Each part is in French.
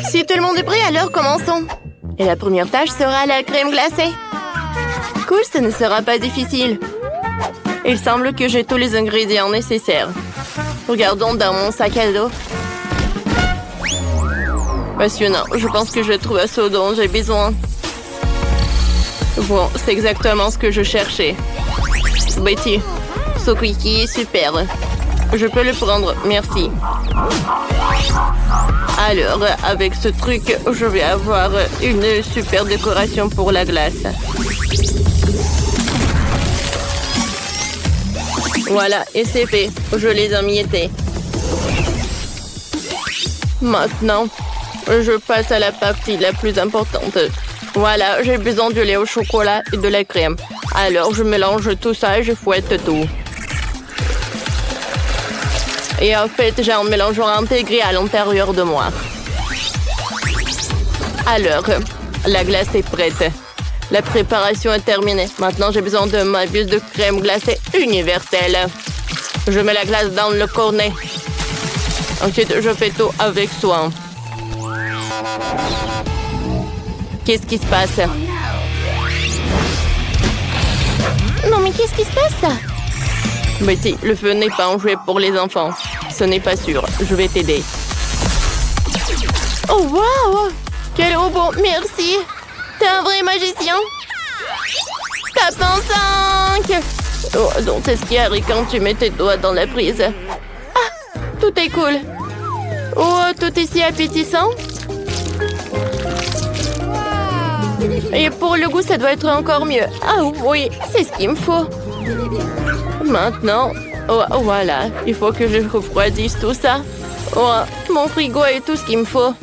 Si tout le monde est prêt, alors commençons. Et la première tâche sera la crème glacée. Cool, ce ne sera pas difficile. Il semble que j'ai tous les ingrédients nécessaires. Regardons dans mon sac à dos. Passionnant, je pense que je trouve ce dont j'ai besoin. Bon, c'est exactement ce que je cherchais. Betty, ce cookie est super. Je peux le prendre, merci. Alors, avec ce truc, je vais avoir une super décoration pour la glace. Voilà, et c'est fait. Je les ai emmiettés. Maintenant, je passe à la partie la plus importante. Voilà, j'ai besoin du lait au chocolat et de la crème. Alors, je mélange tout ça et je fouette tout. Et en fait, j'ai un mélangeant intégré à l'intérieur de moi. Alors, la glace est prête. La préparation est terminée. Maintenant, j'ai besoin de ma buse de crème glacée universelle. Je mets la glace dans le cornet. Ensuite, je fais tout avec soin. Qu'est-ce qui se passe? Non, mais qu'est-ce qui se passe? Betty, le feu n'est pas un jouet pour les enfants. Ce n'est pas sûr. Je vais t'aider. Oh, waouh! Quel robot! Merci! T'es un vrai magicien! Tape en 5! Oh, donc c'est ce qui arrive quand tu mets tes doigts dans la prise. Ah! Tout est cool! Oh, tout est si appétissant! Et pour le goût, ça doit être encore mieux. Ah oui, c'est ce qu'il me faut. Maintenant, oh, voilà, il faut que je refroidisse tout ça. Oh, mon frigo est tout ce qu'il me faut.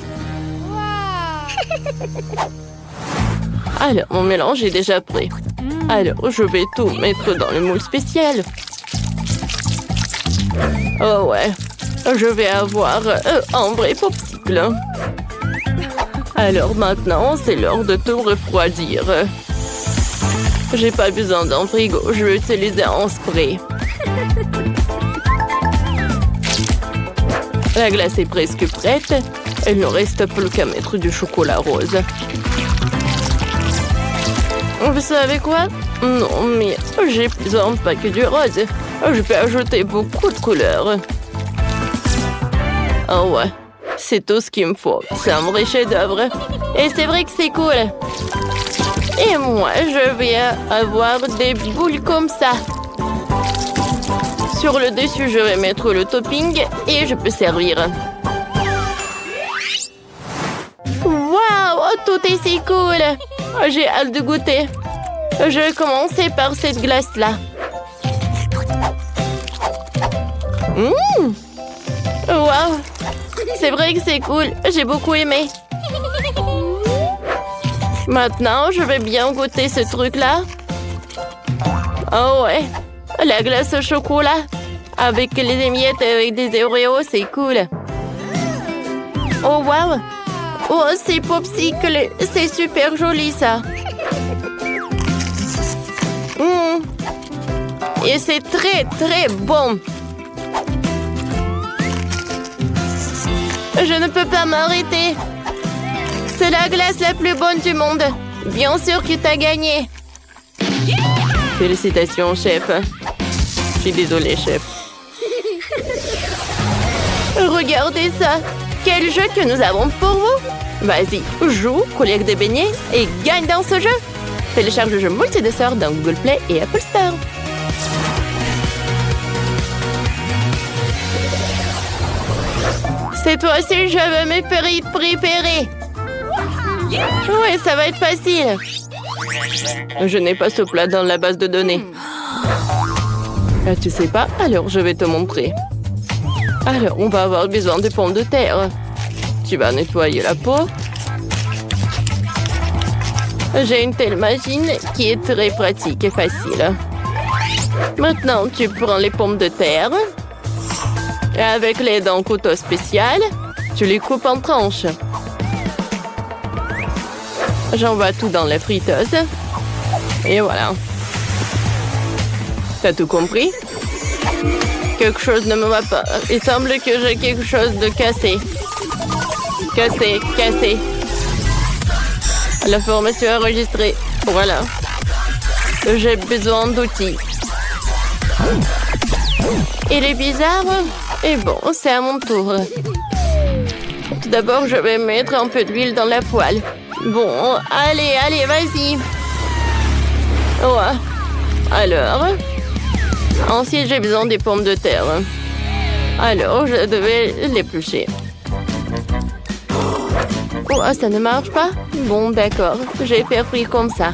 Alors, mon mélange est déjà prêt. Alors, je vais tout mettre dans le moule spécial. Oh ouais, je vais avoir un vrai popsicle. Alors maintenant, c'est l'heure de tout refroidir. J'ai pas besoin d'un frigo, je vais utiliser un spray. La glace est presque prête. Il ne reste plus qu'à mettre du chocolat rose. Vous savez quoi? Non, mais j'ai besoin pas que du rose. Je peux ajouter beaucoup de couleurs. Oh ouais, c'est tout ce qu'il me faut. C'est un vrai chef-d'œuvre. Et c'est vrai que c'est cool. Et moi, je vais avoir des boules comme ça. Sur le dessus, je vais mettre le topping et je peux servir. Waouh, tout est si cool. J'ai hâte de goûter. Je vais commencer par cette glace-là. Waouh, c'est vrai que c'est cool. J'ai beaucoup aimé. Maintenant, je vais bien goûter ce truc-là. Oh ouais, la glace au chocolat. Avec les émiettes avec des Oreos, c'est cool. Oh wow. Oh, c'est popsicle. C'est super joli, ça. Et c'est très, très bon. Je ne peux pas m'arrêter. C'est la glace la plus bonne du monde. Bien sûr que t'as gagné. Félicitations, chef. Je suis désolée, chef. Regardez ça. Quel jeu que nous avons pour vous. Vas-y, joue, collecte des beignets et gagne dans ce jeu. Télécharge le jeu multidessert dans Google Play et Apple Store. Cette fois-ci, je veux mes frites préférées. Ouais, ça va être facile. Je n'ai pas ce plat dans la base de données. Ah, tu sais pas? Alors, je vais te montrer. Alors, on va avoir besoin de pommes de terre. Tu vas nettoyer la peau. J'ai une telle machine qui est très pratique et facile. Maintenant, tu prends les pommes de terre. Et avec l'aide d'un couteau spécial, tu les coupes en tranches. J'envoie tout dans la friteuse. Et voilà. T'as tout compris? Quelque chose ne me va pas. Il semble que j'ai quelque chose de cassé. Cassé, cassé. La formation enregistrée. Voilà. J'ai besoin d'outils. Il est bizarre. Et bon, c'est à mon tour. Tout d'abord, je vais mettre un peu d'huile dans la poêle. Bon, allez, allez, vas-y. Ouais. Alors, ensuite, j'ai besoin des pommes de terre. Alors, je devais l'éplucher. Oh, ça ne marche pas? Bon, d'accord. Je vais faire frire comme ça.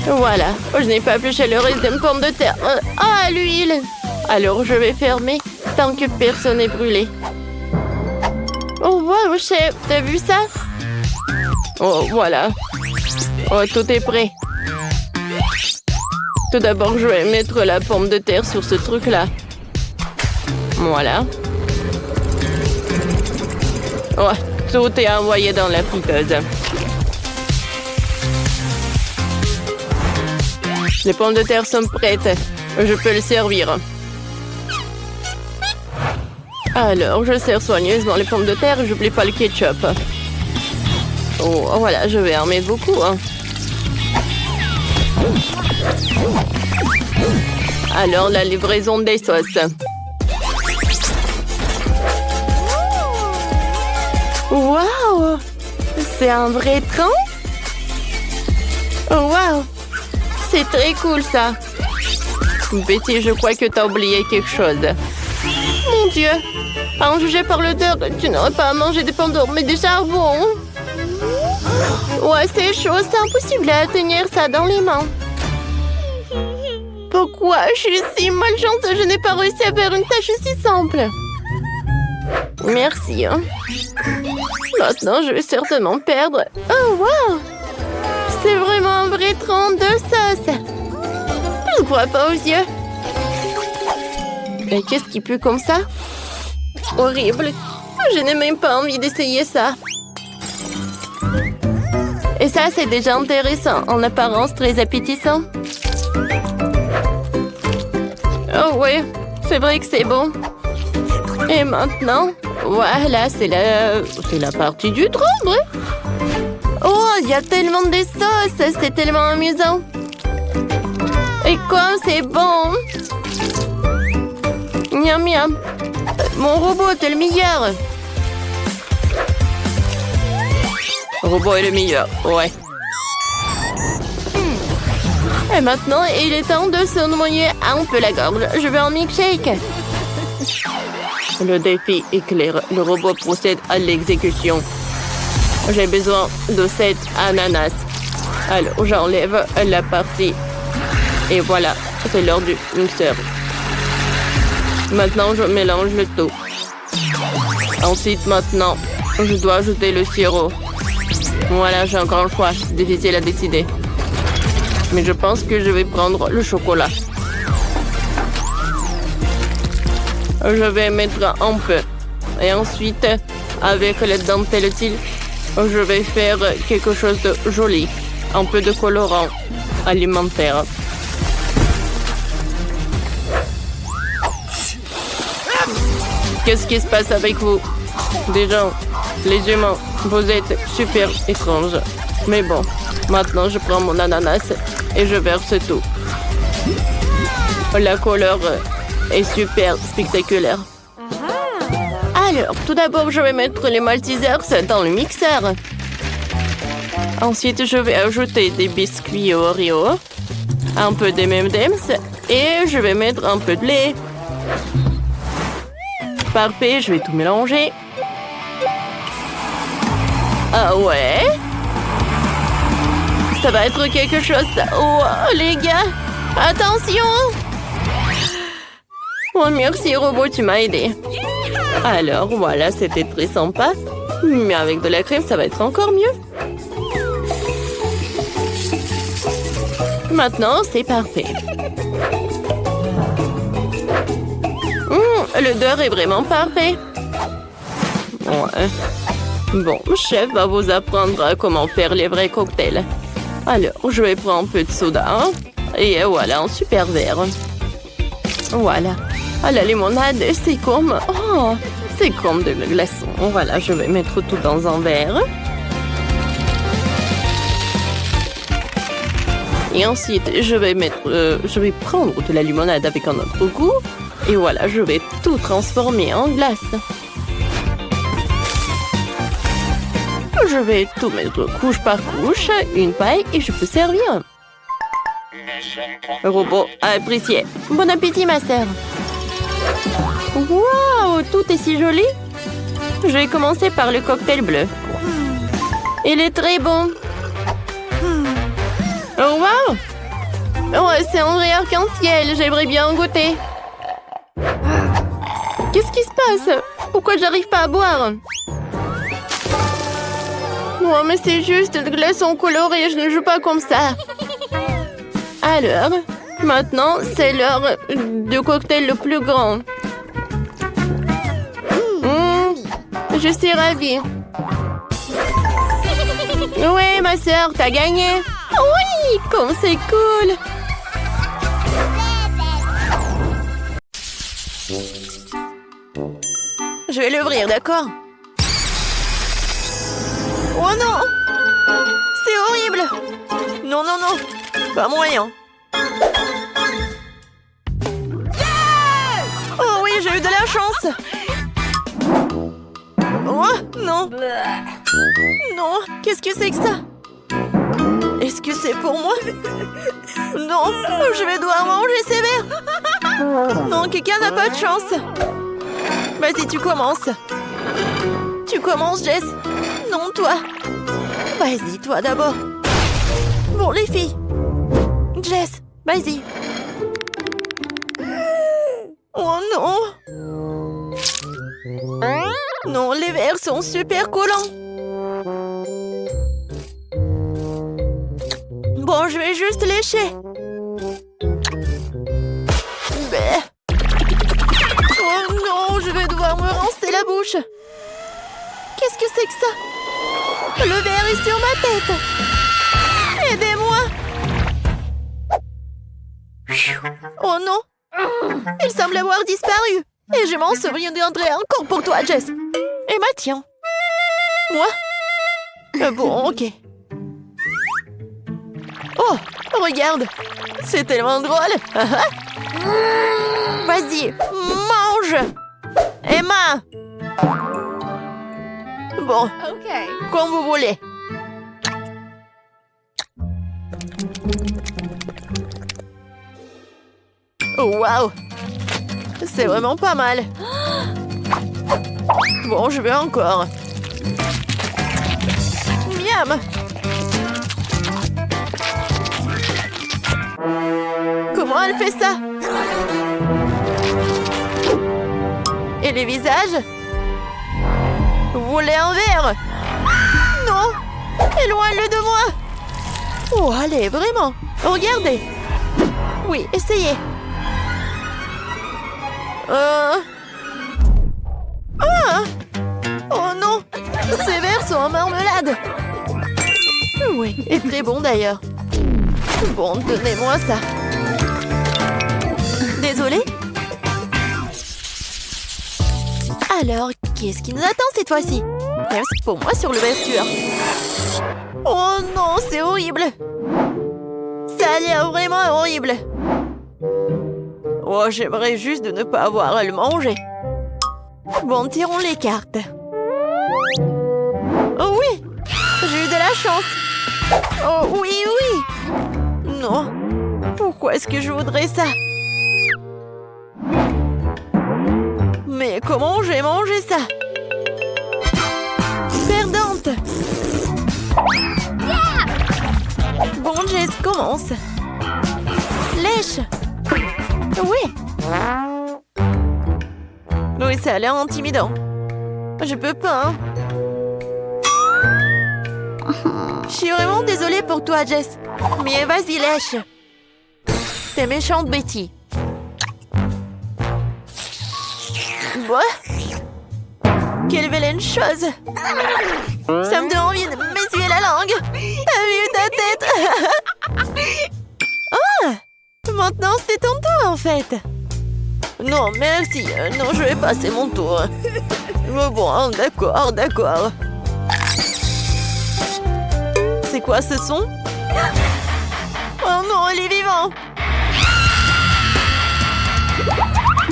Voilà. Je n'ai pas épluché le reste de pommes de terre. Ah, l'huile! Alors, je vais fermer tant que personne n'est brûlé. Oh, wow, chef, t'as vu ça? Oh, voilà. Oh, tout est prêt. Tout d'abord, je vais mettre la pomme de terre sur ce truc-là. Voilà. Oh, tout est envoyé dans la friteuse. Les pommes de terre sont prêtes. Je peux le servir. Alors, je sers soigneusement les pommes de terre et j'oublie pas le ketchup. Oh, voilà, je vais en mettre beaucoup. Hein. Alors, la livraison des sauces. Waouh! C'est un vrai train? Oh, waouh! C'est très cool, ça. Betty, je crois que t'as oublié quelque chose. Mon Dieu! À en juger par l'odeur, tu n'aurais pas à manger des pommes d'or, mais du charbon. Ouais, c'est chaud, c'est impossible à tenir ça dans les mains. Pourquoi je suis si malchance, je n'ai pas réussi à faire une tâche si simple. Merci. Hein. Maintenant, je vais certainement perdre. Oh, wow! C'est vraiment un vrai tronc de sauce. Je ne crois pas aux yeux. Mais qu'est-ce qui pue comme ça? Horrible. Je n'ai même pas envie d'essayer ça. Et ça, c'est déjà intéressant. En apparence, très appétissant. Oh oui, c'est vrai que c'est bon. Et maintenant, voilà, c'est la partie du trompe. Oh, il y a tellement de sauces, c'est tellement amusant. Et comme c'est bon. Miam miam. Mon robot, t'es le meilleur. Le robot est le meilleur, ouais. Et maintenant, il est temps de se noyer un peu la gorge. Je veux un milkshake. Le défi est clair. Le robot procède à l'exécution. J'ai besoin de 7 ananas. Alors, j'enlève la partie. Et voilà, c'est l'heure du mixeur. Maintenant, je mélange le tout. Ensuite, maintenant, je dois ajouter le sirop. Voilà, j'ai encore un choix. Difficile à décider. Mais je pense que je vais prendre le chocolat. Je vais mettre un peu. Et ensuite, avec la dentelle utile, je vais faire quelque chose de joli. Un peu de colorant alimentaire. Qu'est-ce qui se passe avec vous? Déjà, les humains, vous êtes super étranges. Mais bon, maintenant je prends mon ananas et je verse tout. La couleur est super spectaculaire. Alors, tout d'abord, je vais mettre les Maltesers dans le mixeur. Ensuite, je vais ajouter des biscuits Oreo, un peu de M&M's et je vais mettre un peu de lait. Parfait, je vais tout mélanger. Ah ouais? Ça va être quelque chose, ça. Oh, les gars, attention! Oh, merci, robot, tu m'as aidé. Alors, voilà, c'était très sympa. Mais avec de la crème, ça va être encore mieux. Maintenant, c'est parfait. L'odeur est vraiment parfait. Ouais. Bon, chef va vous apprendre comment faire les vrais cocktails. Alors, je vais prendre un peu de soda. Hein, et voilà, un super verre. Voilà. Ah, la limonade, c'est comme... Oh, C'est comme de glaçons. Voilà, je vais mettre tout dans un verre. Et ensuite, je vais prendre de la limonade avec un autre goût. Et voilà, je vais tout transformer en glace. Je vais tout mettre couche par couche, une paille et je peux servir. Robot apprécié. Bon appétit, ma sœur. Waouh, tout est si joli. Je vais commencer par le cocktail bleu. Il est très bon. Oh, waouh. Oh, c'est un vrai arc-en-ciel. J'aimerais bien en goûter. Qu'est-ce qui se passe? Pourquoi j'arrive pas à boire? Oh, mais c'est juste de glaçons colorés. Je ne joue pas comme ça. Alors, maintenant, c'est l'heure du cocktail le plus grand. Je suis ravie. Oui, ma sœur, t'as gagné. Oui, comme c'est cool. Je vais l'ouvrir, d'accord? Oh non! C'est horrible! Non, non, non! Pas moyen! Oh oui, j'ai eu de la chance! Oh, non! Non, qu'est-ce que c'est que ça? Est-ce que c'est pour moi? Non, je vais devoir manger ces verres! Non, quelqu'un n'a pas de chance! Vas-y, tu commences! Tu commences, Jess! Non, toi! Vas-y, toi d'abord! Bon, les filles! Jess, vas-y! Oh non! Non, les verres sont super collants! Bon, je vais juste lécher! Bah. Oh non, je vais devoir me rincer la bouche! Qu'est-ce que c'est que ça? Le verre est sur ma tête! Aidez-moi! Oh non! Il semble avoir disparu! Et je m'en souviendrai encore pour toi, Jess! Et bah tiens! Moi? Bon, ok. Oh! Regarde! C'est tellement drôle! Vas-y! Mange! Emma! Bon, comme vous voulez. Oh, waouh! C'est vraiment pas mal. Bon, je vais encore. Miam! Comment elle fait ça? Et les visages? Vous voulez un verre? Non! Éloigne-le de moi! Oh, allez, vraiment! Regardez! Oui, essayez! Ah! Oh non! Ces verres sont en marmelade! Oui, et très bon d'ailleurs. Bon, donnez-moi ça. Désolée? Alors, qu'est-ce qui nous attend cette fois-ci? Merci pour moi sur l'ouverture. Oh non, c'est horrible! Ça a l'air vraiment horrible! Oh, j'aimerais juste de ne pas avoir à le manger. Bon, tirons les cartes. Oh oui! J'ai eu de la chance! Oh oui, oui! Non! Pourquoi est-ce que je voudrais ça? Mais comment j'ai mangé ça? Perdante! Bon, Jess, commence! Lèche! Oui! Oui, ça a l'air intimidant. Je peux pas, hein? Je suis vraiment désolée pour toi, Jess. Mais vas-y, lèche! T'es méchante, Betty. Quoi? Quelle vilaine chose! Ça me donne envie de m'essuyer la langue! T'as vu ta tête? Ah! Maintenant, c'est ton tour, en fait! Non, merci. Non, je vais passer mon tour. Oh bon, d'accord, d'accord. C'est quoi ce son? Oh non, elle est vivante!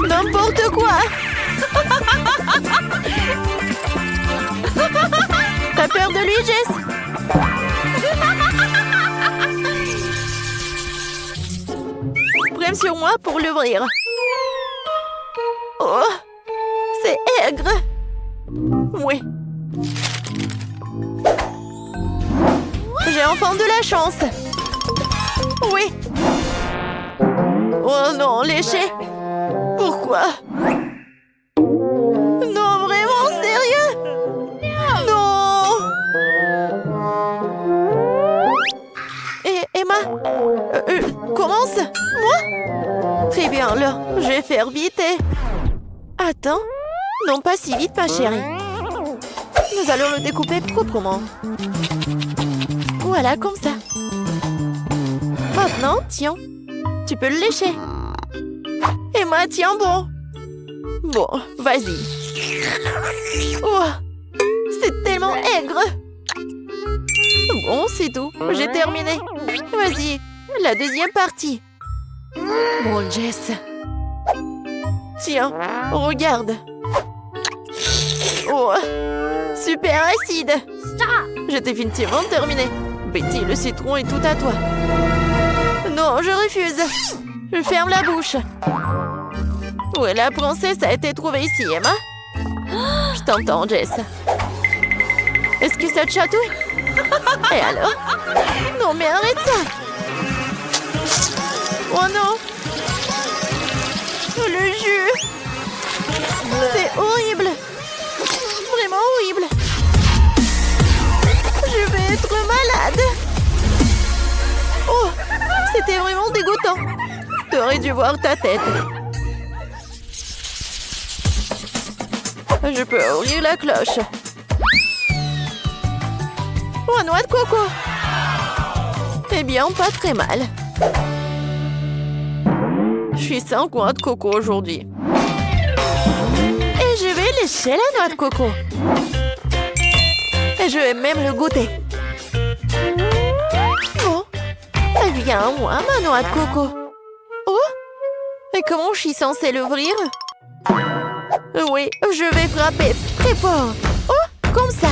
N'importe quoi! T'as peur de lui, Jess? Prends sur moi pour l'ouvrir. Oh! C'est aigre! Oui. J'ai enfin de la chance. Oui. Oh non, léché. Pourquoi? Non, vraiment, sérieux? Non. Et Emma, commence. Moi? Très bien, alors, je vais faire vite et... Attends. Non, pas si vite, ma chérie. Nous allons le découper proprement. Voilà, comme ça. Maintenant, tiens. Tu peux le lécher. Emma, tiens bon. Bon, vas-y. Oh, c'est tellement aigre. Bon, c'est tout. J'ai terminé. Vas-y, la deuxième partie. Bon, Jess. Tiens, regarde. Oh, super acide. Je t'ai définitivement terminé. Betty, le citron est tout à toi. Non, je refuse. Je ferme la bouche. Où est la princesse a été trouvée ici, Emma? Je t'entends, Jess. Est-ce que ça te chatouille? Et alors? Non, mais arrête ça. Oh non. Le jus. C'est horrible. Vraiment horrible. Je vais être malade. Oh, c'était vraiment dégoûtant. T'aurais dû voir ta tête. Je peux ouvrir la cloche. Oh, noix de coco. Eh bien, pas très mal. Je suis sans noix de coco aujourd'hui. Et je vais lécher la noix de coco. Et je vais même le goûter. Oh, elle vient à moi, ma noix de coco. Oh, et comment je suis censée l'ouvrir? Oui, je vais frapper très fort. Oh, comme ça.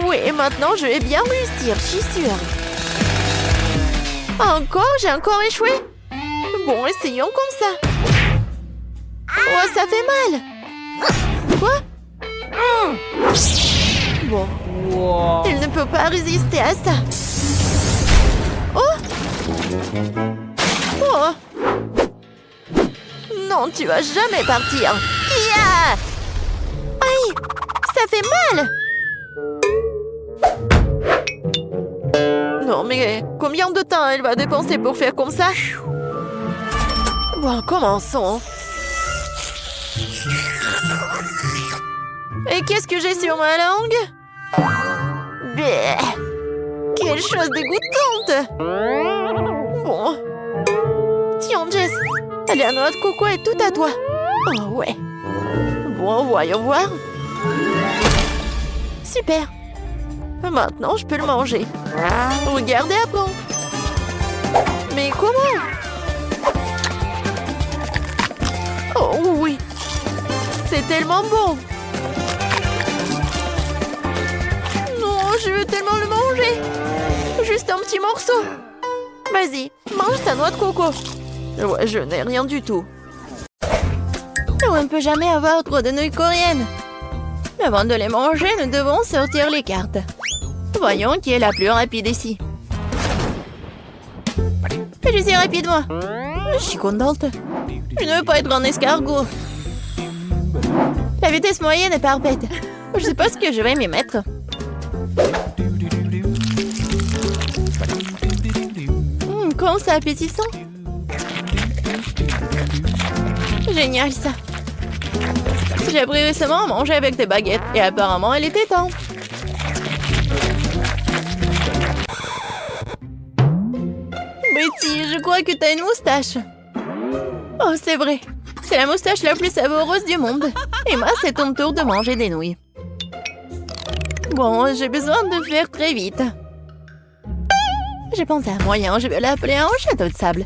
Oui, maintenant je vais bien réussir, je suis sûre. Encore? J'ai encore échoué? Bon, essayons comme ça. Oh, ça fait mal. Quoi? Bon. Wow. Il ne peut pas résister à ça. Oh! Oh! Non, tu vas jamais partir. Yeah! Aïe! Ça fait mal! Non, mais combien de temps elle va dépenser pour faire comme ça? Bon, commençons. Et qu'est-ce que j'ai sur ma langue? Bleh. Quelle chose dégoûtante! Bon. Tiens, Jess, la noix de coco est tout à toi. Oh, ouais. Bon, voyons voir. Super. Maintenant, je peux le manger. Regardez après. Mais comment? Oh, oui. C'est tellement bon. Non, je veux tellement le manger. Juste un petit morceau. Vas-y, mange ta noix de coco. Ouais, je n'ai rien du tout. On ne peut jamais avoir trop de nouilles coréennes. Mais avant de les manger, nous devons sortir les cartes. Voyons qui est la plus rapide ici. Je suis rapide, moi. Je suis contente. Je ne veux pas être un escargot. La vitesse moyenne est parfaite. Je sais pas ce que je vais m'y mettre. Comment c'est appétissant. Génial, ça. J'ai appris récemment à manger avec des baguettes. Et apparemment, elle était temps. Betty, je crois que t'as une moustache. Oh, c'est vrai. C'est la moustache la plus savoureuse du monde. Et moi, c'est ton tour de manger des nouilles. Bon, j'ai besoin de faire très vite. J'ai pensé à un moyen, je vais l'appeler un château de sable.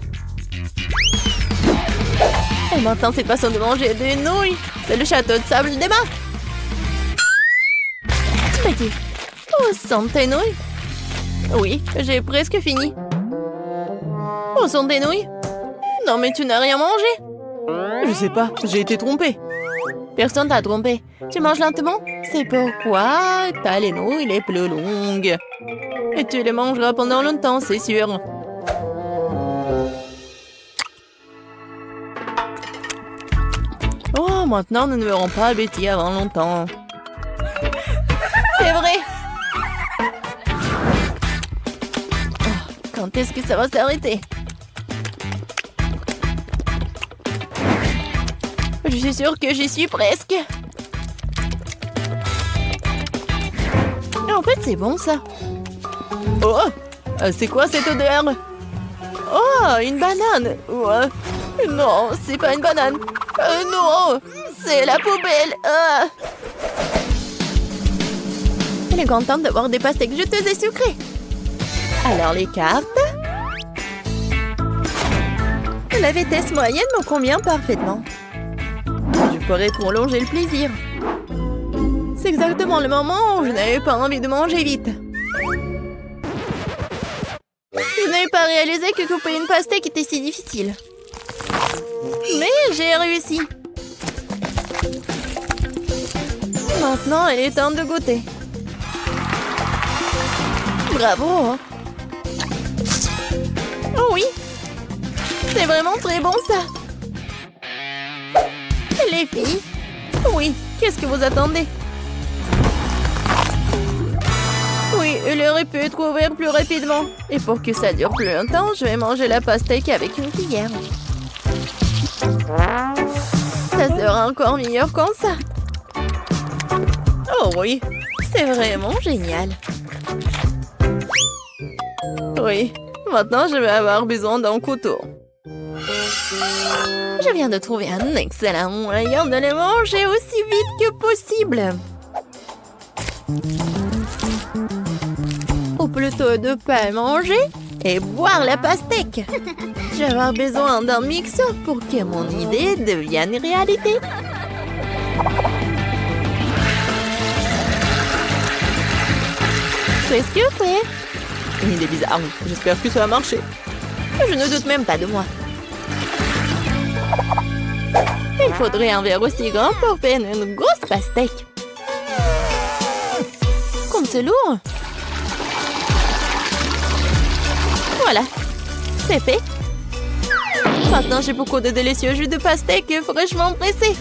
Et maintenant, cette façon de manger des nouilles, c'est le château de sable des mains. Betty, où sont tes nouilles? Oui, j'ai presque fini. Où sont tes nouilles? Non, mais tu n'as rien mangé. Je sais pas, j'ai été trompée. Personne t'a trompé. Tu manges lentement? C'est pourquoi t'as les nouilles les plus longues. Et tu les mangeras pendant longtemps, c'est sûr. Oh, maintenant nous ne verrons pas Betty avant longtemps. C'est vrai. Oh, quand est-ce que ça va s'arrêter? Je suis sûre que j'y suis presque. En fait, c'est bon, ça. Oh, c'est quoi cette odeur? Oh, une banane. Ouais. Non, c'est pas une banane. Non, c'est la poubelle. Elle est contente d'avoir des pastèques juteuses et sucrées. Alors, les cartes. La vitesse moyenne me convient parfaitement. Je pourrais prolonger le plaisir. C'est exactement le moment où je n'avais pas envie de manger vite. Je n'avais pas réalisé que couper une pastèque était si difficile. Mais j'ai réussi. Maintenant, il est temps de goûter. Bravo! Oh oui! C'est vraiment très bon, ça! Les filles? Oui, qu'est-ce que vous attendez? Oui, il aurait pu être ouvert plus rapidement. Et pour que ça dure plus longtemps, je vais manger la pastèque avec une cuillère. Ça sera encore meilleur comme ça. Oh oui, c'est vraiment génial. Oui, maintenant je vais avoir besoin d'un couteau. Je viens de trouver un excellent moyen de les manger aussi vite que possible. Ou plutôt de pas manger et boire la pastèque. Je vais avoir besoin d'un mixeur pour que mon idée devienne réalité. Presque prêt. Une idée bizarre. J'espère que ça va marcher. Je ne doute même pas de moi. Il faudrait un verre aussi grand pour faire une grosse pastèque. Comme c'est lourd. Voilà, c'est fait. Maintenant, j'ai beaucoup de délicieux jus de pastèque fraîchement pressés.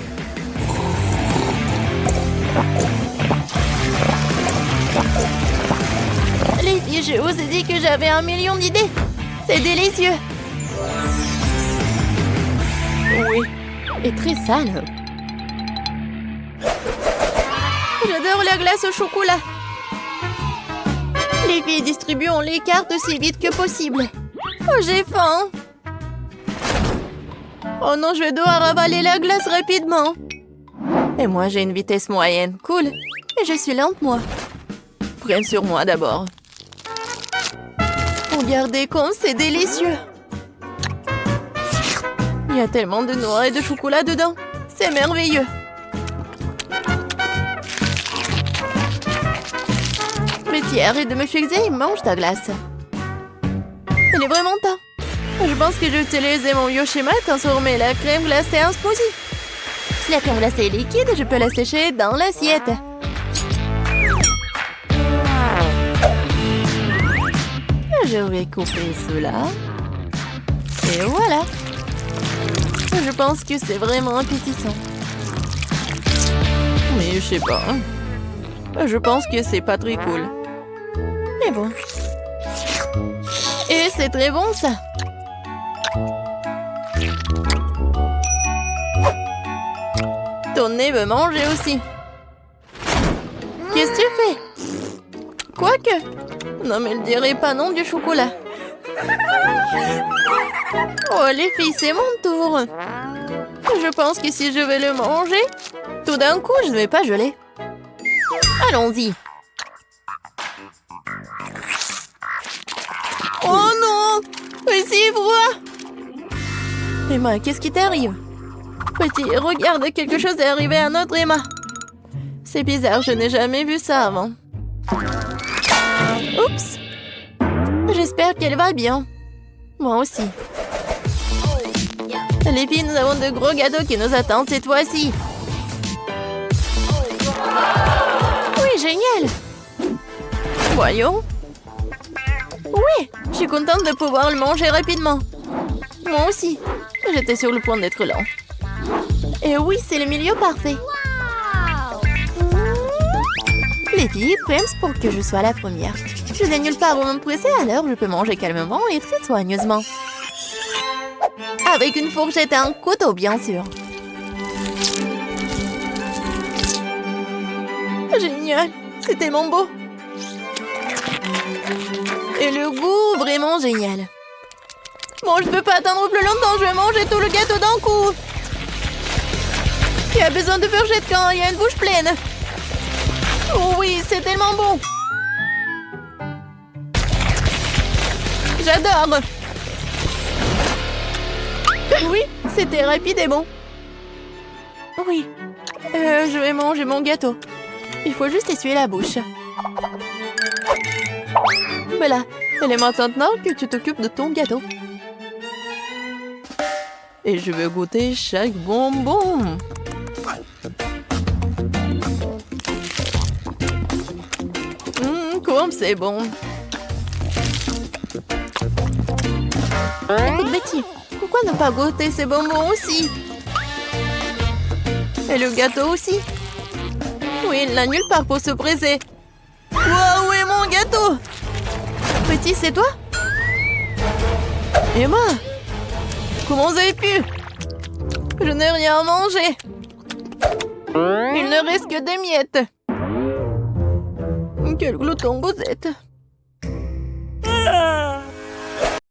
Les filles, je vous ai dit que j'avais 1 million d'idées. C'est délicieux. Oui, et très sale. J'adore la glace au chocolat. Les filles, distribuons les cartes aussi vite que possible. Oh, j'ai faim. Oh non, je vais devoir avaler la glace rapidement. Et moi, j'ai une vitesse moyenne. Cool. Et je suis lente, moi. Prenne sur moi d'abord. Regardez comme c'est délicieux. Il y a tellement de noix et de chocolat dedans. C'est merveilleux. Betty, arrête de me fixer et mange ta glace. Il est vraiment temps. Je pense que j'ai utilisé mon vieux schéma et transformé la crème glacée en smoothie. Si la crème glacée est liquide, je peux la sécher dans l'assiette. Je vais couper cela. Et voilà. Je pense que c'est vraiment appétissant. Mais je sais pas. Je pense que c'est pas très cool. Mais bon. Et c'est très bon, ça. Ton nez veut manger aussi. Qu'est-ce que tu fais? Quoique. Non, mais elle dirait pas non du chocolat. Oh, les filles, c'est mon tour. Je pense que si je vais le manger, tout d'un coup, je ne vais pas geler. Allons-y. Oh non! Mais c'est froid! Emma, qu'est-ce qui t'arrive? Petit, regarde, quelque chose est arrivé à notre Emma. C'est bizarre, je n'ai jamais vu ça avant. Oups! J'espère qu'elle va bien. Moi aussi. Les filles, nous avons de gros gâteaux qui nous attendent cette fois-ci. Oui, génial! Voyons. Oui, je suis contente de pouvoir le manger rapidement. Moi aussi. J'étais sur le point d'être lent. Et oui, c'est le milieu parfait. Les filles, pense pour que je sois la première. Je n'ai nulle part où me presser, alors je peux manger calmement et très soigneusement. Avec une fourchette et un couteau, bien sûr. Génial, c'est tellement beau. Et le goût, vraiment génial. Bon, je ne peux pas attendre plus longtemps, je vais manger tout le gâteau d'un coup. Qui a besoin de fourchette quand il y a une bouche pleine? Oh oui, c'est tellement bon. J'adore. Oui, c'était rapide et bon. Oui, je vais manger mon gâteau. Il faut juste essuyer la bouche. Voilà, il est maintenant que tu t'occupes de ton gâteau. Et je veux goûter chaque bonbon. Comme c'est bon. Écoute Betty, pourquoi ne pas goûter ces bonbons aussi? Et le gâteau aussi? Oui, il n'a nulle part pour se presser. Wow, où est mon gâteau? Petit, c'est toi? Emma? Comment vous avez pu? Je n'ai rien à manger. Il ne reste que des miettes. Quel glouton vous êtes.